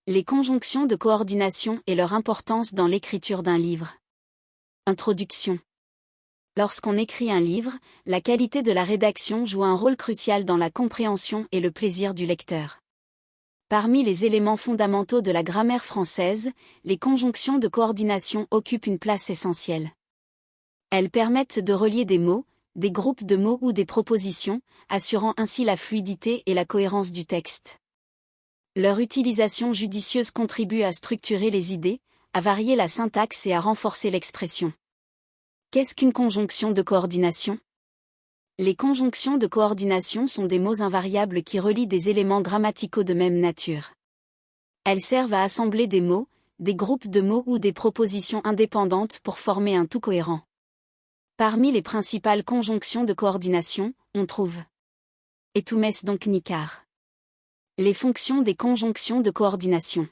Les conjonctions de coordination et leur importance dans l'écriture d'un livre. Introduction. Lorsqu'on écrit un livre, la qualité de la rédaction joue un rôle crucial dans la compréhension et le plaisir du lecteur. Parmi les éléments fondamentaux de la grammaire française, les conjonctions de coordination occupent une place essentielle. Elles permettent de relier des mots, des groupes de mots ou des propositions, assurant ainsi la fluidité et la cohérence du texte. Leur utilisation judicieuse contribue à structurer les idées, à varier la syntaxe et à renforcer l'expression. Qu'est-ce qu'une conjonction de coordination ? Les conjonctions de coordination sont des mots invariables qui relient des éléments grammaticaux de même nature. Elles servent à assembler des mots, des groupes de mots ou des propositions indépendantes pour former un tout cohérent. Parmi les principales conjonctions de coordination, on trouve Etumes donc Nicard. Les fonctions des conjonctions de coordination.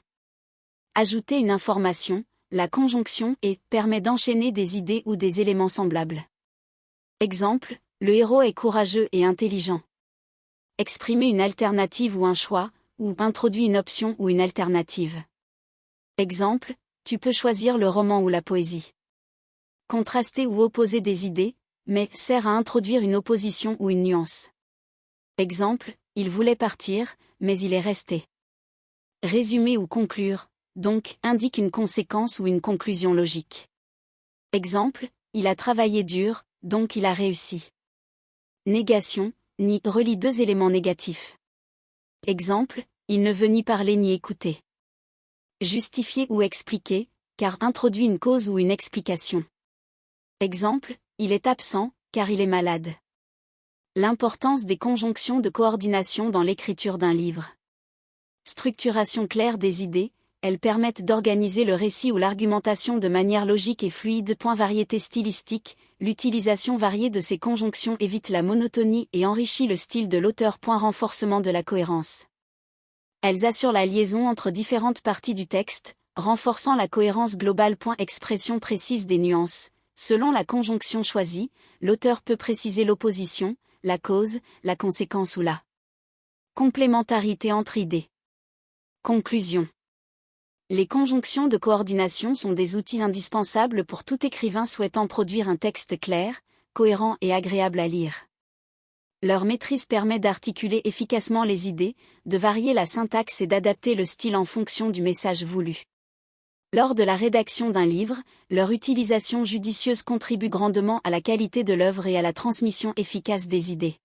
Ajouter une information, la conjonction et permet d'enchaîner des idées ou des éléments semblables. Exemple, le héros est courageux et intelligent. Exprimer une alternative ou un choix, ou introduire une option ou une alternative. Exemple, tu peux choisir le roman ou la poésie. Contraster ou opposer des idées, mais sert à introduire une opposition ou une nuance. Exemple, il voulait partir, mais il est resté. Résumer ou conclure, donc, indique une conséquence ou une conclusion logique. Exemple, il a travaillé dur, donc il a réussi. Négation, ni relie deux éléments négatifs. Exemple, il ne veut ni parler ni écouter. Justifier ou expliquer, car introduit une cause ou une explication. Exemple, il est absent, car il est malade. L'importance des conjonctions de coordination dans l'écriture d'un livre. Structuration claire des idées, elles permettent d'organiser le récit ou l'argumentation de manière logique et fluide. Variété stylistique, l'utilisation variée de ces conjonctions évite la monotonie et enrichit le style de l'auteur. Renforcement de la cohérence. Elles assurent la liaison entre différentes parties du texte, renforçant la cohérence globale. Expression précise des nuances. Selon la conjonction choisie, l'auteur peut préciser l'opposition, la cause, la conséquence ou la complémentarité entre idées. Conclusion. Les conjonctions de coordination sont des outils indispensables pour tout écrivain souhaitant produire un texte clair, cohérent et agréable à lire. Leur maîtrise permet d'articuler efficacement les idées, de varier la syntaxe et d'adapter le style en fonction du message voulu. Lors de la rédaction d'un livre, leur utilisation judicieuse contribue grandement à la qualité de l'œuvre et à la transmission efficace des idées.